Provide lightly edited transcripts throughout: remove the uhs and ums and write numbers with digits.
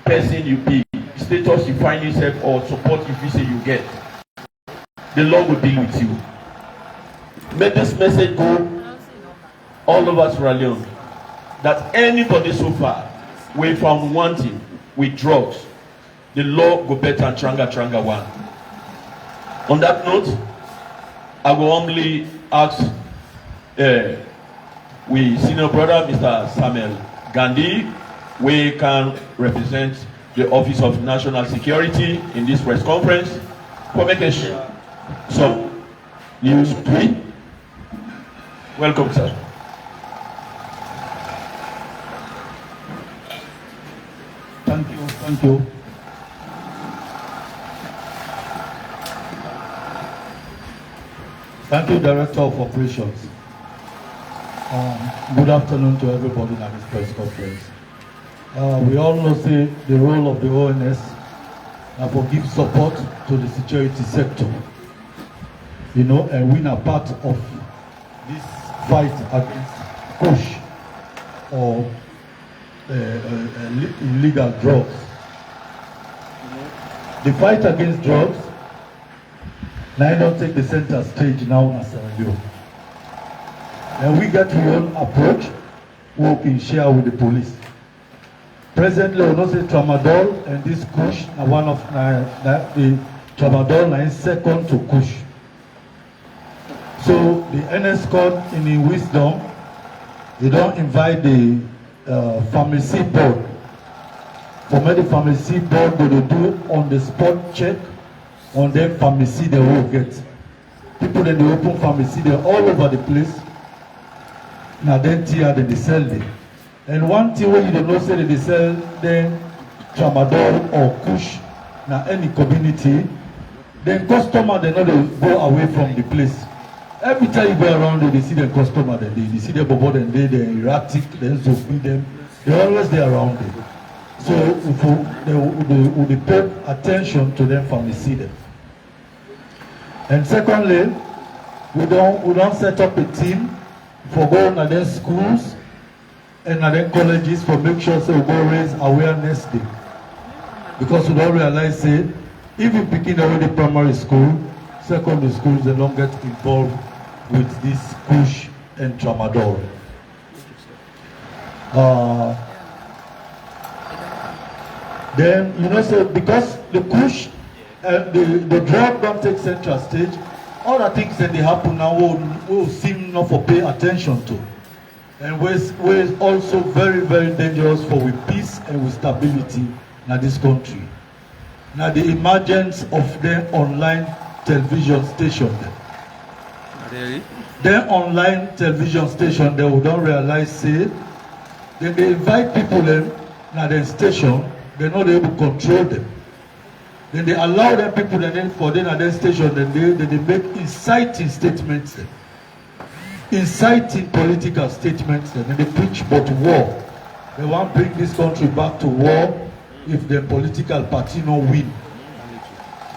person you be, status you find yourself, or support you feel say you get, the Lord will deal with you. May this message go all over Sierra Leone, that anybody so far we found wanting with drugs, the Lord go better and tranga one. On that note, I will humbly ask we senior brother Mr. Samuel Gandhi, we can represent the Office of National Security in this press conference for making some news tweet. Welcome, sir. Thank you. Thank you, Director of Operations. Good afternoon to everybody at this press conference. We all know the role of the ONS for give support to the security sector, and we are part of this fight against Kush or illegal drugs. The fight against drugs now don't take the center stage now in Sierra Leone. And we got our own approach we can share with the police. Presently, we know say tramadol and this Kush are one of the tramadol is second to Kush. So the NS Code in the wisdom, they don't invite the pharmacy board. For me, the pharmacy board they do on the spot check on their pharmacy they will get. People in the open pharmacy, they're all over the place. Now then tier they sell them. And one thing where you don't know say they sell them tramadol or Kush now any community, then customer they know they go away from the place. Every time you go around they see the customer, they see the bobo, then they're erratic, then so feed them. They're always there around them. So they pay attention to them from the them. And secondly, we don't set up a team for going to their schools and at their colleges for make sure so we go raise awareness day. Because we don't realize say if you begin already primary school, secondary schools they don't get involved with this Kush and tramadol. Then so because the Kush the drug don't take central stage, all the things that they happen now will seem not for pay attention to, and we're also very, very dangerous for with peace and with stability in this country. Now the emergence of the online television station, their online television station, they would don't realize say then they invite people in their station, they're not able to control them. Then they allow them people then for them at their station, then they make inciting statements, inciting political statements, and then they preach about war. They want to bring this country back to war if the political party no win.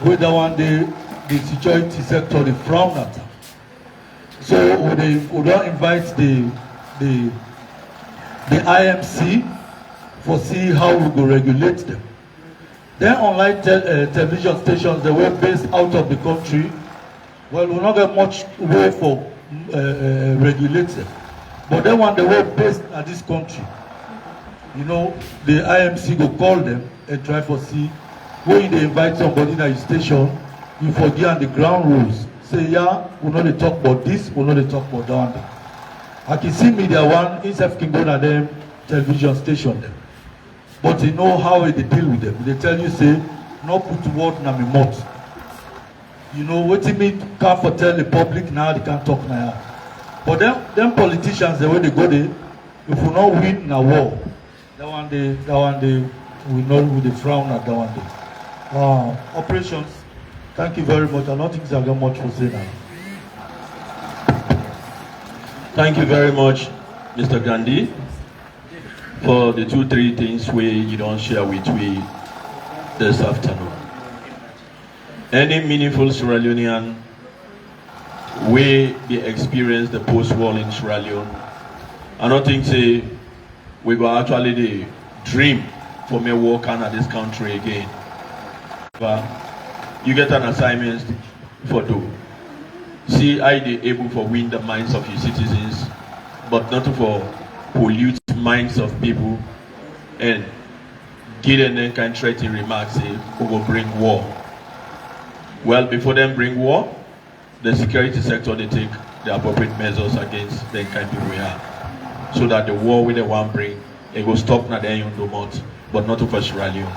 Whether one day the security sector they frown at them. So we don't invite the IMC for see how we go regulate them. Then online television stations, they were based out of the country. Well, we not get much way for regulate them. But then when they were based at this country, the IMC go call them and try for see when they invite somebody to your station, you forget the ground rules. Say, yeah, we know they talk about this, we know they talk about that one. I can see media one, instead can go to them television station them. But you know how they deal with them. They tell you, say, no put word in my mouth. What you mean can't for tell the public now, they can't talk now. But them politicians, the way they go there, if we not win in a war, that one day, we know with the frown at that one day. Operations, thank you very much. I don't think I got much to say now. Thank you very much, Mr. Gandhi, for the 2-3 things you don't share with me this afternoon. Any meaningful Sierra Leonean way they experience the post-war in Sierra Leone, I don't think say we go actually the dream for me working at this country again. But you get an assignment for do. See, I be able for win the minds of your citizens, but not for pollute minds of people and give them kind of threatening remarks say we will bring war. Well, before them bring war, the security sector they take the appropriate measures against the kind of people we have, so that the war with the one bring it will stop na then you do not, but not over Sierra Leone.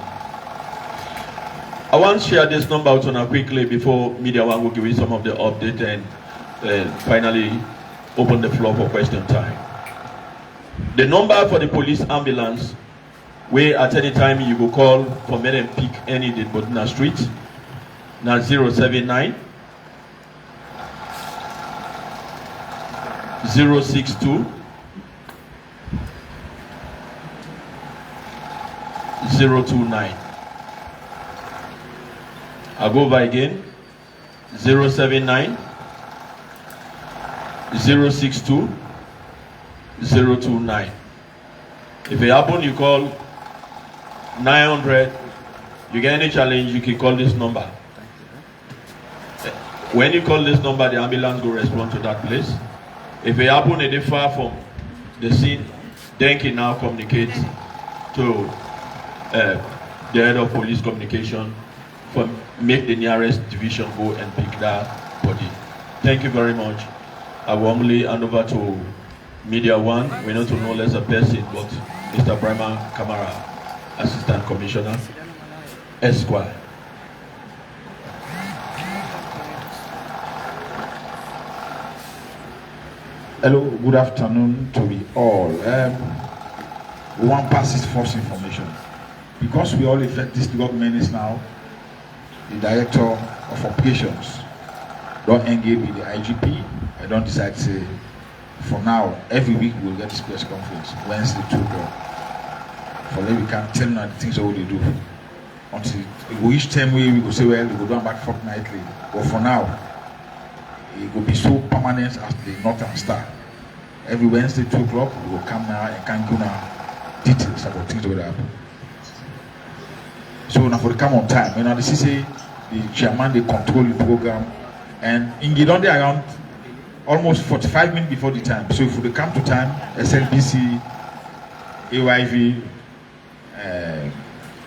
I want to share this number out on a quickly before media one will give you some of the update and finally open the floor for question time. The number for the police ambulance, where at any time you go call for me and pick any date but in the street, now 079 062 029. I'll go over again. 079 062 029. If it happen, you call 900. You get any challenge, you can call this number. When you call this number, the ambulance will respond to that place. If it happen, it is far from the scene, then can now communicate to the head of police communication for make the nearest division go and pick that body. Thank you very much. I will humbly hand over to Media One. We know to know less a person, but Mr. Brahma Kamara, Assistant Commissioner, Esquire. Hello, good afternoon to we all. We want pass this false information. Because we all effect this government is now the director of operations. Don't engage with the IGP. I don't decide to say, for now, every week we'll get this press conference, Wednesday, 2 o'clock. For then we can tell them the things that we do. Until we reach time we will say, well, we will go back fortnightly. But for now, it will be so permanent as the Northern Star. Every Wednesday, 2 o'clock, we will come now and can go now details about things that will happen. So now for the come on time, you know, the CC, the chairman, they control the program, and in Gidonde around almost 45 minutes before the time. So if we come to time, SLBC, AYV,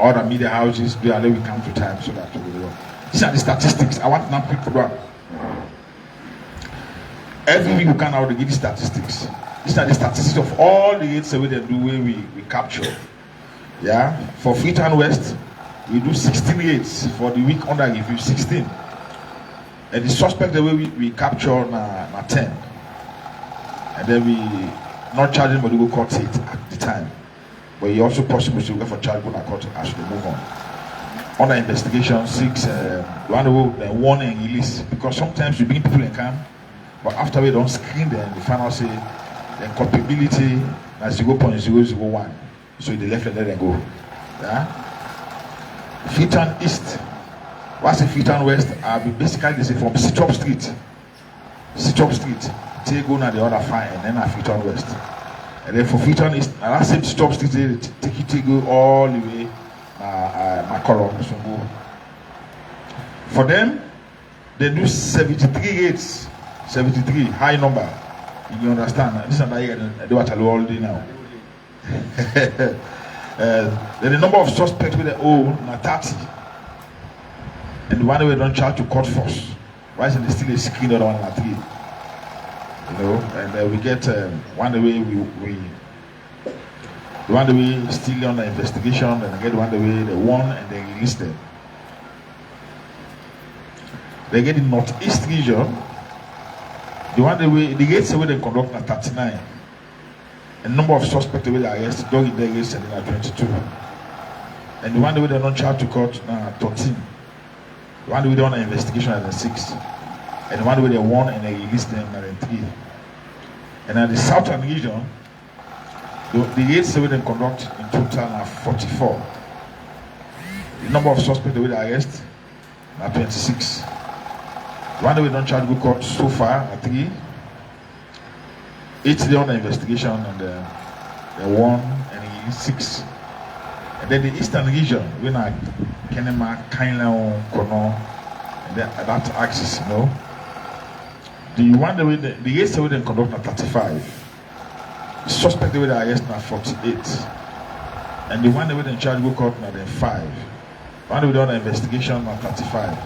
other media houses, they allow we come to time so that we will. These are the statistics. I want now people to do. Every week we can now give the statistics. These are the statistics of all the rates that we do where we capture. Yeah, for Freetown West, we do 16 rates for the week under review, 16. And the suspect the way we capture na 10. And then we not charging but we go court 8 at the time. But it also possible to go for charge go to court as we move on. Under investigation 6, one and release. Because sometimes we bring people in camp, but after we don't screen them, the final say the culpability as 0.001. So the left and let them go. Yeah. Freetown East. What's the Freetown West? Basically they say from Sitop Street. Sitop Street. Take go now the other fine and then at Freetown West. And then for Freetown East, and that same Sitop Street they take it go all the way Makoro. For them, they do 73 rates. 73, high number. You understand? This is they were all day now. Then the number of suspects with the own are 30. And the one we don't charge to court force. Why is it still a screen on 3? You know, and we get one way the one way still on the investigation, and get one way they won and they release them. They get the northeast region. The one way the gates where they conduct at 39. And number of suspects will arrested during the race and at 22. And the one way they don't charge to court 13. The one way they on an investigation at 6. And the one way they won and they released them at 3. And at the southern region, the rates where they conduct in total are 44. The number of suspects they will arrest are 26. The one way they don't charge to court so far at 3. 8 day on the investigation and they won and he 6. And then the eastern region, we na Kenema, Kainlao, Kono, and that axis, The one that the yes we then conduct na 35. The suspect that we arrest na 48. And the one that we then charge go court na then 5. The one that we done investigation na 35.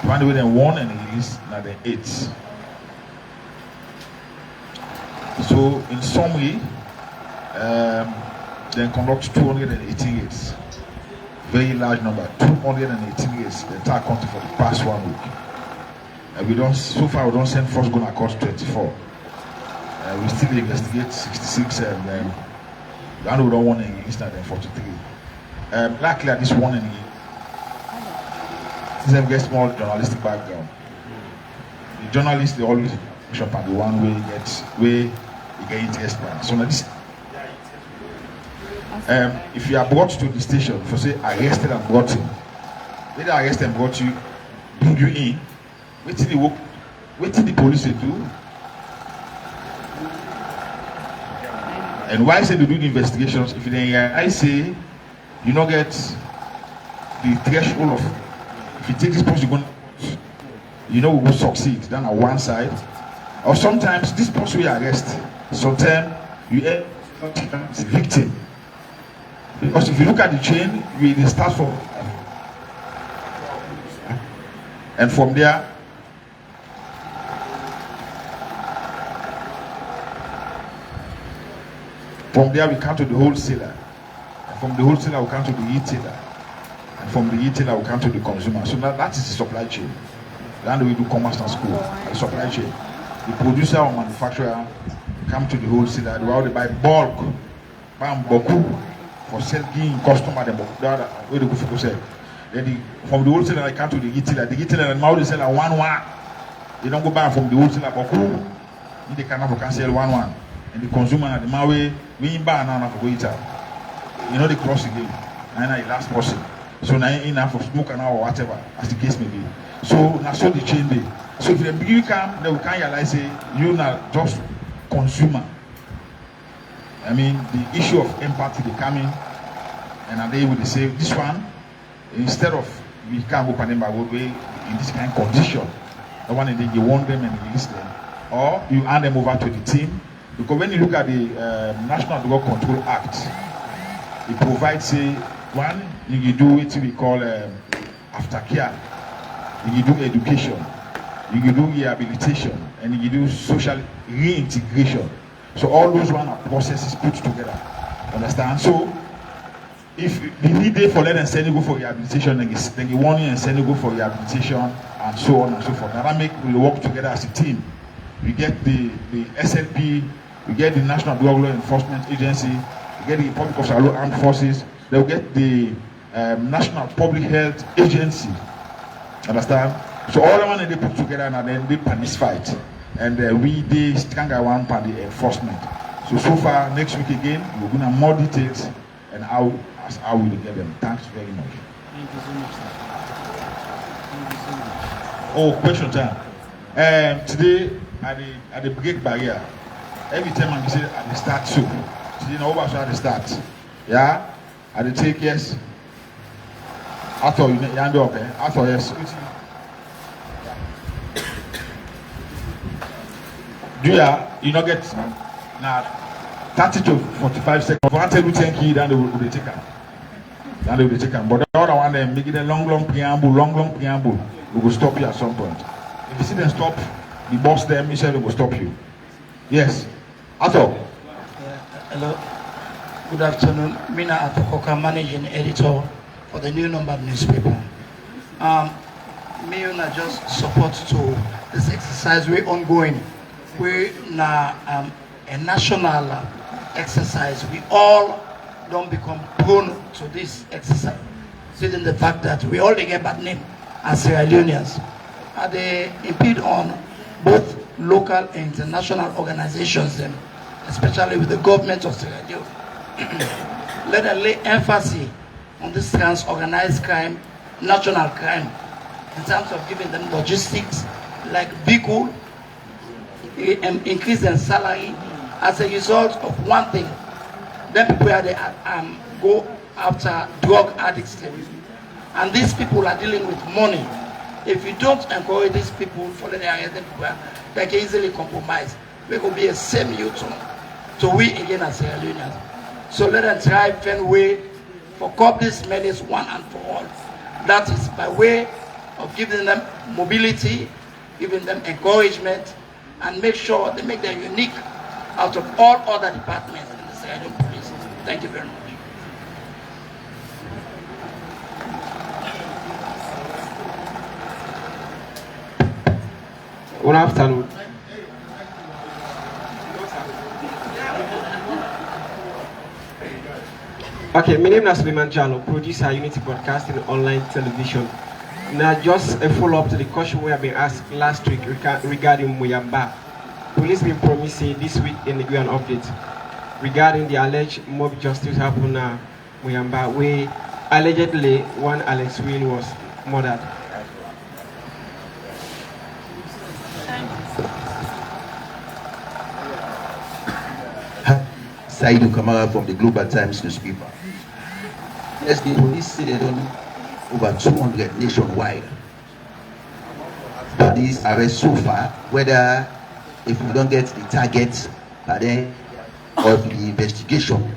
The one that we then warn and release na then 8. So in summary, then conduct 218 raids. Very large number, 218 raids, the entire country for the past 1 week. And so far we don't send force going across 24. We still investigate 66 and then we don't want any release now then 43. Luckily at this one since I get small journalistic background. The journalists they always push up at the one way you get interest by. So now this if you are brought to the station, for say arrested and brought in, they arrest and brought you, bring you in, wait till the police do. And why say they do the investigations? If I say you not get the threshold of if you take this person, we will succeed. Then on one side, or sometimes this person will arrest. Sometimes you end up the victim. Because if you look at the chain, we start from, and from there, we come to the wholesaler, and from the wholesaler we come to the retailer, and from the retailer we come to the consumer. So that is the supply chain. Then we do commerce and school, the supply chain. The producer or manufacturer come to the wholesaler, they buy bulk, buy boku. For selling customer the way the go sell. Then from the wholesaler I come to the retailer. The retailer and now they sell a 1-1. They don't go buy from the wholesaler, but they can sell 1-1. And the consumer the Maui we buy now for go eat out. They cross again. And the last person. So now enough for smoke and or whatever as the case may be. So now so the chain day. So if the beginning come, they will can realize say you not just consumer. I mean, the issue of empathy, they come in and they will say, this one, instead of we can't go Panama way in this kind of condition, the one and then you want them and release them, or you hand them over to the team. Because when you look at the National Drug Control Act, it provides, say, one, you do what we call aftercare, you do education, you do rehabilitation, and you do social reintegration. So all those one are processes put together. Understand? So if the need day for let them send you go for rehabilitation, then you want you and send you go for rehabilitation and so on and so forth. Now that make we work together as a team. We get the SLP, we get the National Drug Law Enforcement Agency, we get the Republic of Salo Armed Forces, they'll get the National Public Health Agency. Understand? So all the one they put together and then they punish fight. And we they stand one part the enforcement. So far next week again we're gonna have more details and how we will get them. Thanks very much. Thank you so much, sir. Thank you so much. Oh, question time. Today at the brake barrier, every time I say at the start so. Today now over at the start. Yeah? At the take yes. I thought you hand up, I thought yes. Do you not get now 30 to 45 seconds? If I tell you 10 key, then they will take them. But the other one, they make it a long preamble, we will stop you at some point. If you see them stop, the boss them, he said they will stop you. Yes. Ato. Hello. Good afternoon. Mina Atokoka, managing editor for the New Number newspaper. Me and I just support to this exercise we're ongoing. We now a national exercise. We all don't become prone to this exercise, considering the fact that we all get bad name as Sierra Leoneans. They impede on both local and international organizations, especially with the government of Sierra Leone. Let them lay emphasis on this trans-organized crime, national crime, in terms of giving them logistics like vehicle, increase their salary as a result of one thing. Then people are they go after drug addicts. And these people are dealing with money. If you don't encourage these people, follow their identity, they can easily compromise. We could be a same youth to we again as Sierra Leoneans. So let them try find way for cop this menace one and for all. That is by way of giving them mobility, giving them encouragement, and make sure they make them unique out of all other departments in the Sierra Leone Police. Thank you very much. Good afternoon. Okay, my name is Suleiman Jallo, producer Unity Broadcasting Online Television. Now, just a follow-up to the question we have been asked last week regarding Muyamba. Police been promising this week in the Grand update regarding the alleged mob justice happened in Muyamba, where allegedly one Alex Will was murdered. Saidu Kamara from the Global Times newspaper. Yes, the police say they don't over 200 nationwide. But these arrests so far, whether if we don't get the target, but then or the investigation,